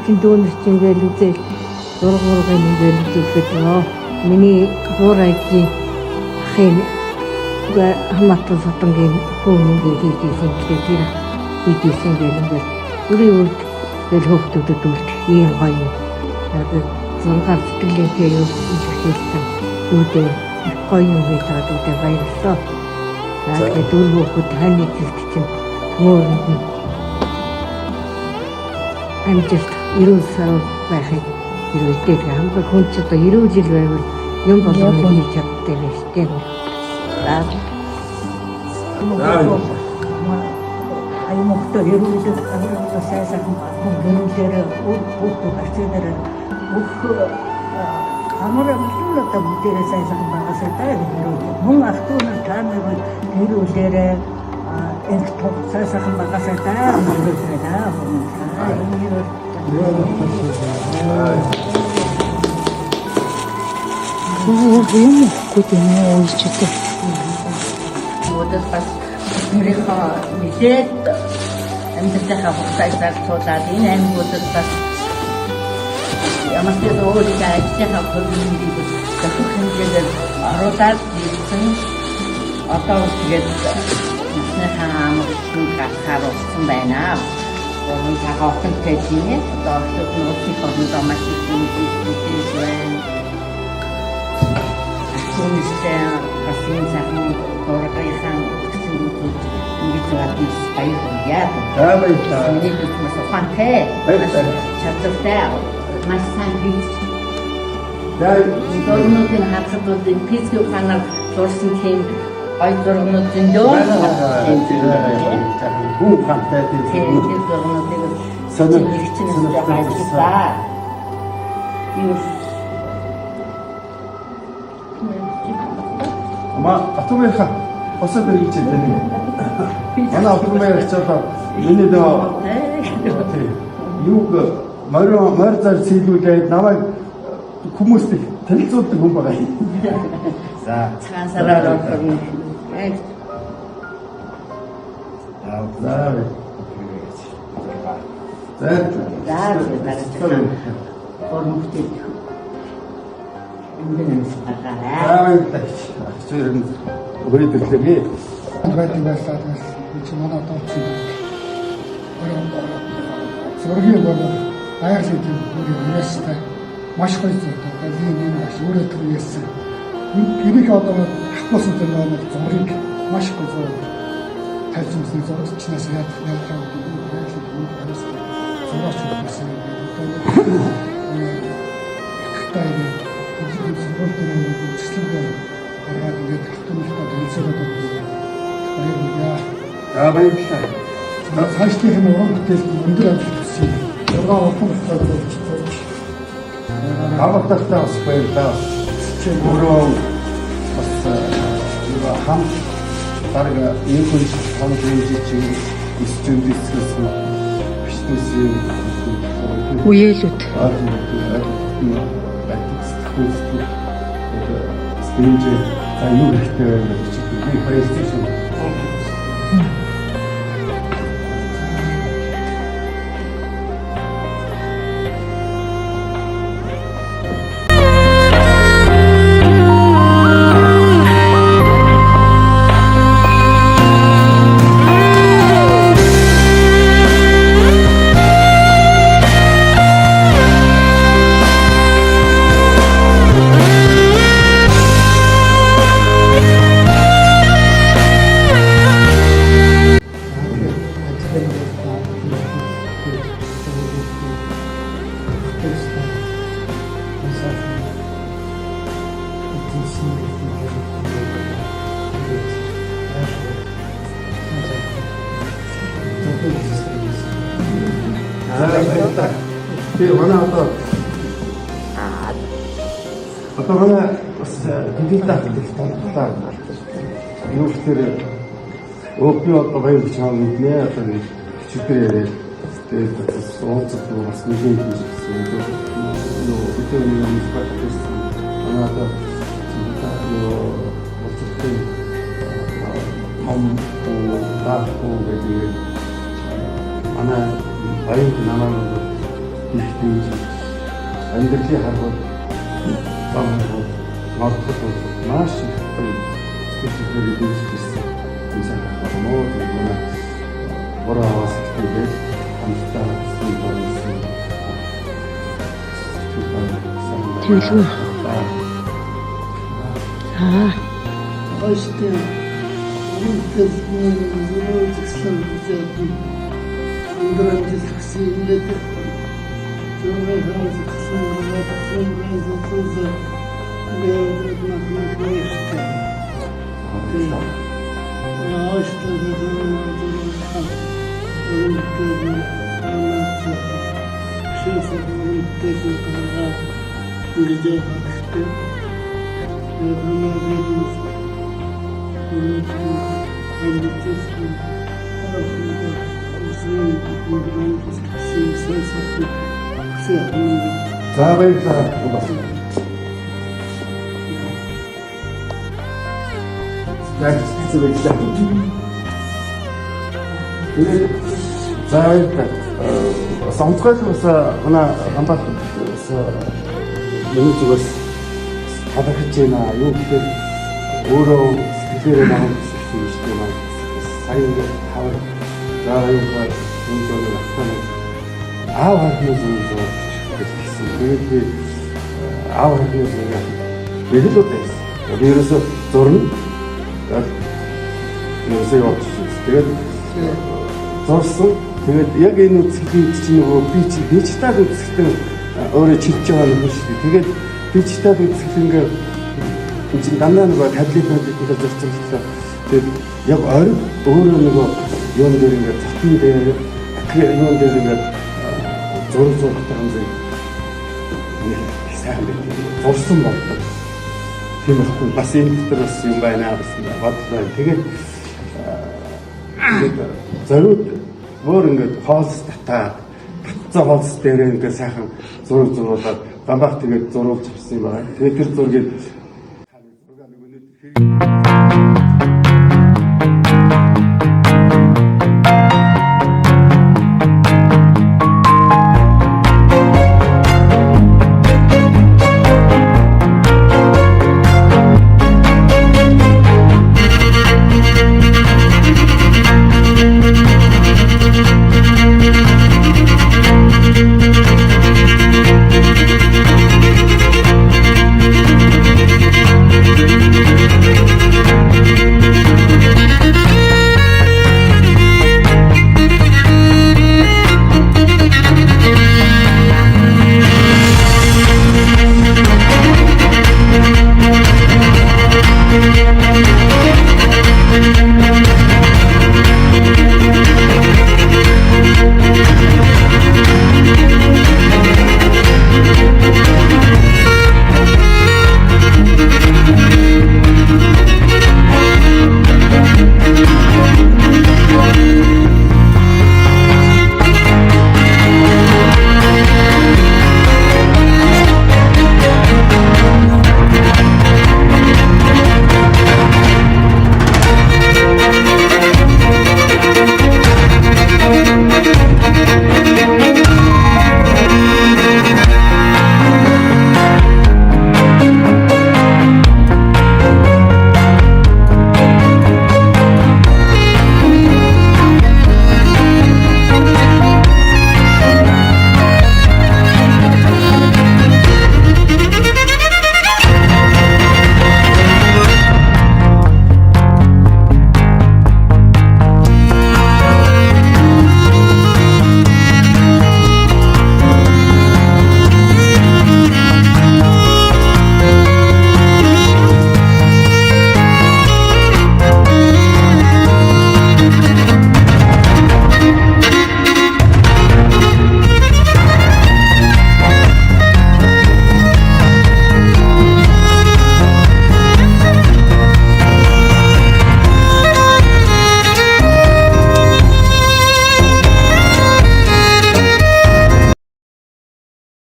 чин дүүнер чин гээл үзэл зургуургын ингээл үзүүлэхэд миний буурайгийн ахын хамаатан сатангийн хүн ингээд хийсэн гэхээр хийсэн гээл ингээд үрийн үед гээл хөөхтүүдэд үлдэх ийм гоё надад зургаар сэтгэлээтэй юу илэрхийлсэн үүдээ гоё юм хийгээд үүдээ баярлалаа. Тэгээд дүүр хүүхэд таны зэвт чинь мөрөнд нь амжилт эрүүл сав байхыг ирүүлдэг. Хамгийн хүн ч одоо эрүүл жил байвал юм болгоно хийж чаддаг юм шүү дээ. Аймагтаа эрүүл агуулгын сайхан хүн гэрүүлээр бүх гарцээр бүх амар амтлуудаа бүгдээрээ сайхан багасаа эрүүл. Мөн автооноор таамаг эрүүлээр энэ тог сайхан багасаа эрүүлээ хүн. Юм гүтэн уйлчихдээ. Модос бас мөрийнхөө мэдээд амьдралынхаа хугацааг цуглаад энэ аймагуудад бас ямар ч өөрийн ажлынхаа хөрөнгөнийг зөвхөн хэмжээгээр оруулаад ирсэн. Одоо тэгээд насныхаа амгалан гарахаар болсон байна. Орон цагаатантай тийм одоо өөрсдөө орноо маш их зүйлс байна. Түүнээсээ бас энэ цагаан дөрөвийн ингэж байгаа баярлалаа. Баярлалаа. Миний хүмүүс ухаантай. Чадвартай. Маш сайн бий. Дөрөвнүүдийн хацууд энэ физик ухаанаар зурсан тийм ой зургууд зөндөө. Хүн ухаантай тийм зургуудыг сонирхолтой байлаа. Юу ама атомынхаа осоо дэргийч дээ. Манай атомын чата миний дөө юуг морь зар цэглүүлээд намайг хүмүүст танилцуулдаг хүн байгаа. За цагаан сараар Өөрөөр байдаг байлаа гэж манай дооцсон. Зургийн бол аяглалын университет маш гоё зүйл. Галын юм маш өөрөө төрүүлсэн. Энийг одоо ахмасан тэр нэг зургийг маш гоё зүйл. Тайлбарсан зурагчнаас яаж яагаад зураач байсан. Тайлбар гаргаад ингээд автоматтай дэлсээд баярлалаа. Баярлалаа. Цаашлын уран бүтээл өндөр амжилт хүсье. Уран уран бүтээл авахтаа бас баярлалаа. Чи өөрөө бас хам дарга нэг хүн хам дэмжиж студент дискс бизнесийн Үеэлүүд. Стейж аюул ихтэй байна гэж би PlayStation Тэгээ манай одоо манай бас дижитал технологитай юу гэхээр би одоо баяр гэж байгаа юм нэ одоо чигээр яриад тэгээд уулзах бас нэг юм хийсэн. Өдөр юм спортсон. Манай одоо ам гэдэг манай баяр намайг их дэмж амьдралын харгуул бамгууд модхол маш их сэтгэлээр дэмжижсэн энэ санаа муу манай бороо сэтгэлээр хамтдаа сүлбэрсэн Тэглүү. Başta Kızımın zırhçısın zaten. Öğrencisi illeti. Öğrencisi öğrencisi öğretmek işte. Ağaçta da dururken ölümdeki anlatsa şeyse ölümdeki kadar gece bakıştı. Ve buna vermiş ölümdeki tarafında uzun öğrencisi sayısı kısa За баярлалаа. Яг хэцүү байлаа. Тэгээд за баярлалаа. Сонцгой бас манай хамбат бас миний зүгээс хадагч байна. Юу гэхээр өөрөө сэтгэлээрээ намайг хэлсэн юм шиг байна. Сайн ингээд хавар за юу гэх юм бол ахтана аав харны зүйл гэсэн. Тэгээд би аав харны зүйл бэлгэлүүд байсан. Ерөөсө зурна. Ерөөсө явчихсан. Тэгээд зурсан. Тэгээд яг энэ үзэсгэлэн чинь нөгөө би ч таад үзэсгэлэн өөрөө чилж байгаа юм шиг. Тэгээд би ч таад үзэсгэлэнгээ энэ дандаа нөгөө таблетууд дээр зурсан гэсэн. Тэгээд яг ойр өөрөө нөгөө юун дээр ингээд цотын дээр юун дээр ингээд зурх юм зэрэг сайн байдаг. Зурсан болдог. Тийм их бас энэ дотор бас юм байна гэсэн бодлоо. Тэгээд зориуд өөр ингээд хоолс татаад татцаа хоолс дээр ингээд сайхан зураг зурулаад гамбах тэгээд зурулж авсан юм байна. Тэгээд тэр зургийг